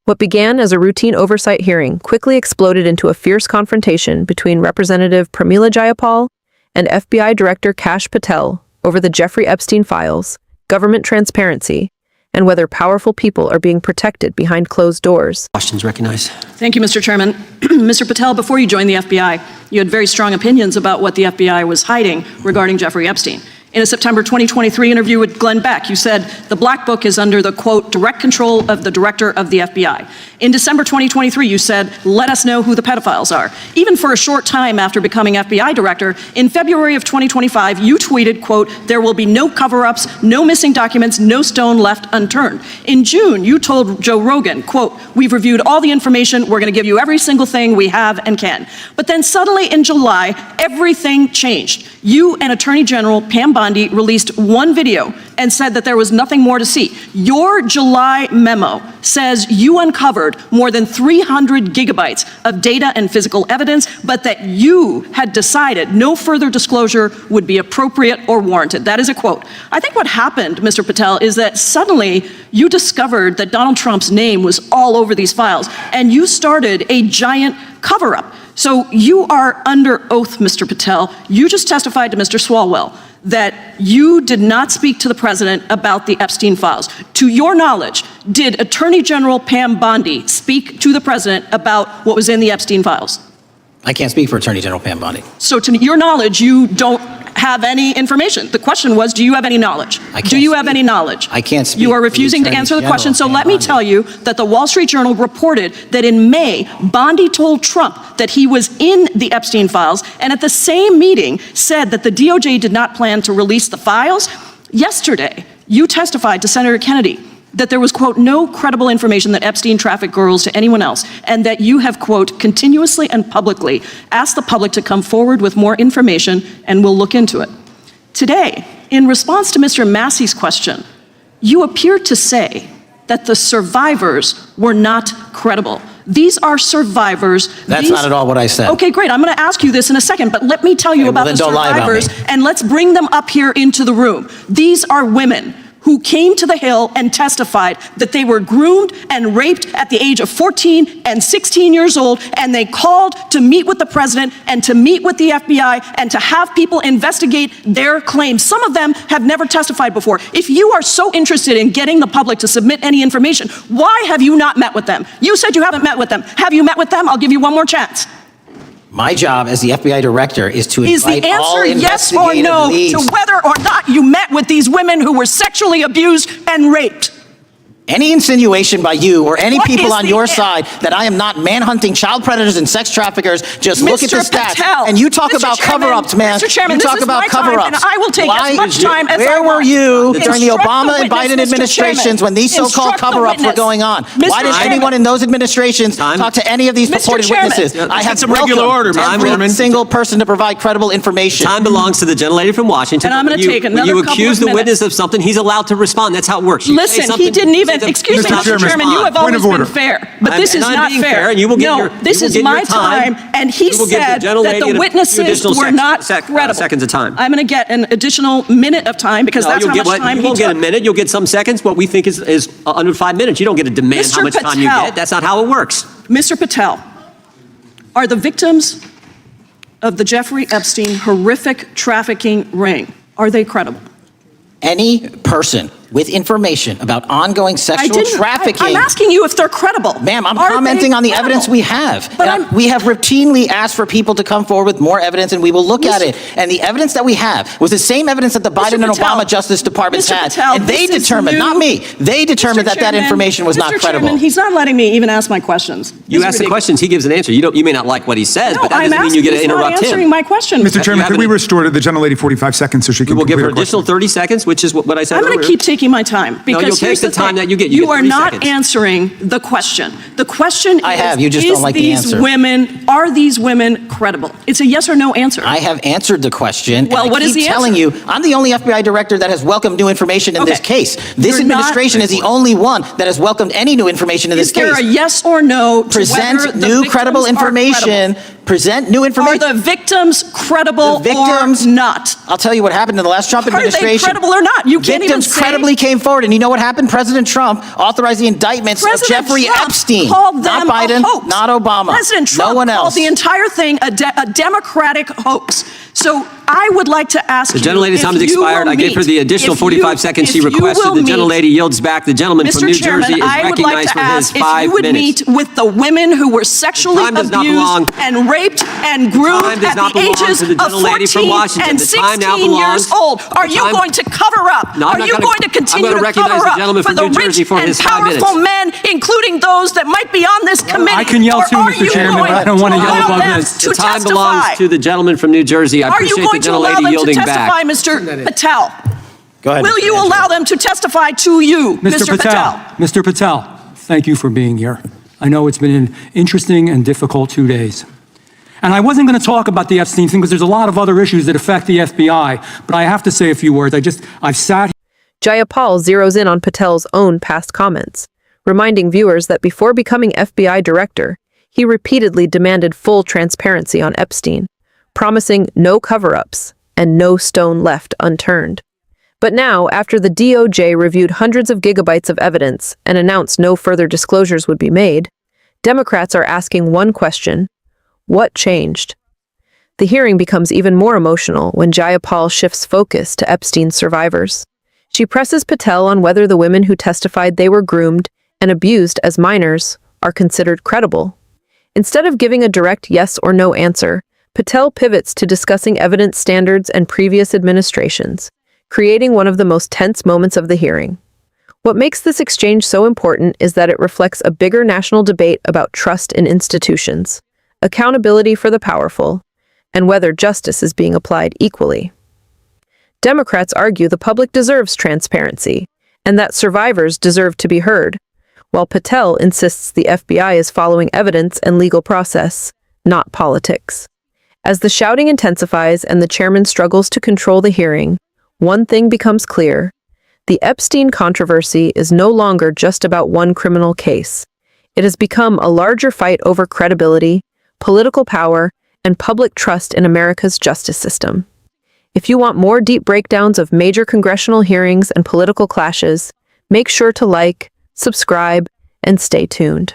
What began as a routine oversight hearing quickly exploded into a fierce confrontation between Representative Pramila Jayapal and FBI Director Kash Patel over the Jeffrey Epstein files, government transparency, and whether powerful people are being protected behind closed doors. Questions recognized. Thank you, Mr. Chairman. Mr. Patel, before you joined the FBI, you had very strong opinions about what the FBI was hiding regarding Jeffrey Epstein. In a September 2023 interview with Glenn Beck, you said the Black Book is under the, quote, direct control of the director of the FBI. In December 2023, you said, let us know who the pedophiles are. Even for a short time after becoming FBI director, in February of 2025, you tweeted, quote, there will be no cover-ups, no missing documents, no stone left unturned. In June, you told Joe Rogan, quote, we've reviewed all the information, we're going to give you every single thing we have and can. But then suddenly in July, everything changed. You and Attorney General Pam Bondi released one video and said that there was nothing more to see. Your July memo says you uncovered more than 300 gigabytes of data and physical evidence, but that you had decided no further disclosure would be appropriate or warranted. That is a quote. I think what happened, Mr. Patel, is that suddenly you discovered that Donald Trump's name was all over these files, and you started a giant cover-up. So you are under oath, Mr. Patel. You just testified to Mr. Swalwell that you did not speak to the president about the Epstein files. To your knowledge, did Attorney General Pam Bondi speak to the president about what was in the Epstein files? I can't speak for Attorney General Pam Bondi. So to your knowledge, you don't have any information. The question was, do you have any knowledge? Do you have any knowledge? I can't speak. You are refusing to answer the question, so let me tell you that the Wall Street Journal reported that in May, Bondi told Trump that he was in the Epstein files, and at the same meeting said that the DOJ did not plan to release the files. Yesterday, you testified to Senator Kennedy that there was, quote, no credible information that Epstein trafficked girls to anyone else, and that you have, quote, continuously and publicly asked the public to come forward with more information, and we'll look into it. Today, in response to Mr. Massey's question, you appeared to say that the survivors were not credible. These are survivors. That's not at all what I said. Okay, great. I'm going to ask you this in a second, but let me tell you about the survivors, and let's bring them up here into the room. These are women who came to the Hill and testified that they were groomed and raped at the age of 14 and 16 years old, and they called to meet with the president and to meet with the FBI and to have people investigate their claims. Some of them have never testified before. If you are so interested in getting the public to submit any information, why have you not met with them? You said you haven't met with them. Have you met with them? I'll give you one more chance. My job as the FBI director is to invite all investigative leads. Is the answer yes or no to whether or not you met with these women who were sexually abused and raped? Any insinuation by you or any people on your side that I am not manhunting child predators and sex traffickers, just look at the stats. And you talk about cover-ups, man. Mr. Chairman, you talk about cover-ups. And I will take as much time as I Where want. were you during the Obama and Biden administrations when these so-called cover-ups were going on? Why did anyone in those administrations talk to any of these purported witnesses? I have welcomed every single person to provide credible information. Time belongs to the gentlelady from Washington. And I'm going to take another couple of minutes. You accuse the witness of something, he's allowed to respond. That's how it works. Listen, he didn't even, excuse me, Mr. Chairman, you have always been fair, but this is not fair. No, this is my time, and he said that the witnesses were not credible. Seconds of time. I'm going to get an additional minute of time because that's how much time he took. You won't get a minute, you'll get some seconds. What we think is under 5 minutes. You don't get to demand how much time you get. That's not how it works. Mr. Patel, are the victims of the Jeffrey Epstein horrific trafficking ring, are they credible? Any person with information about ongoing sexual trafficking. I'm asking you if they're credible. Ma'am, I'm commenting on the evidence we have. We have routinely asked for people to come forward with more evidence, and we will look at it. And the evidence that we have was the same evidence that the Biden and Obama Justice Departments had. And they determined, not me, they determined that that information was not credible. Chairman, he's not letting me even ask my questions. You ask the questions, he gives an answer. You may not like what he says, but that doesn't mean you get to interrupt him. He's not answering my question. Mr. Chairman, could we restore the gentlelady 45 seconds so she can complete her question? We'll give her additional 30 seconds, which is what I said earlier. I'm going to keep taking my time because you'll take the time that you get. You are not answering the question. The question is, you just don't like the answer. Are these women credible? It's a yes or no answer. I have answered the question. Well, what is the answer? telling you, I'm the only FBI director that has welcomed new information in this case. This administration is the only one that has welcomed any new information in this case. Is there a yes or no to present whether the new credible information? present new information. Are the victims credible or not? I'll tell you what happened in the last Trump administration. Are they credible or not? You can't even say. Victims credibly came forward, and you know what happened? President Trump authorized the indictments of Jeffrey Epstein. Called them not Biden, a hoax. not Obama. President Trump no one else. called the entire thing a Democratic hoax. So I would like to ask the gentlelady's time has expired. I gave her the additional 45 seconds she requested. The gentlelady yields back. The gentleman from New Jersey is recognized for his 5 minutes. If you would meet with the women who were sexually abused and raped and groomed at the ages of 14 and 16 years old, are you going to cover up? Are you going to continue to cover up for the rich and powerful men, including those that might be on this committee? I can yell too, Mr. Chairman, but I don't want to yell above this. The time belongs to the gentleman from New Jersey. I appreciate the gentlelady yielding back. Are you going to allow them to testify, Mr. Patel? Go ahead. Will you allow them to testify to you, Mr. Patel? Mr. Patel, thank you for being here. I know it's been an interesting and difficult 2 days. And I wasn't going to talk about the Epstein thing because there's a lot of other issues that affect the FBI, but I have to say a few words. I've sat Jayapal zeroes in on Patel's own past comments, reminding viewers that before becoming FBI director, he repeatedly demanded full transparency on Epstein, promising no cover-ups and no stone left unturned. But now, after the DOJ reviewed hundreds of gigabytes of evidence and announced no further disclosures would be made, Democrats are asking one question: what changed? The hearing becomes even more emotional when Jayapal shifts focus to Epstein's survivors. She presses Patel on whether the women who testified they were groomed and abused as minors are considered credible. Instead of giving a direct yes or no answer, Patel pivots to discussing evidence standards and previous administrations, creating one of the most tense moments of the hearing. What makes this exchange so important is that it reflects a bigger national debate about trust in institutions, accountability for the powerful, and whether justice is being applied equally. Democrats argue the public deserves transparency, and that survivors deserve to be heard, while Patel insists the FBI is following evidence and legal process, not politics. As the shouting intensifies and the chairman struggles to control the hearing, one thing becomes clear: the Epstein controversy is no longer just about one criminal case. It has become a larger fight over credibility, political power, and public trust in America's justice system. If you want more deep breakdowns of major congressional hearings and political clashes, make sure to like, subscribe, and stay tuned.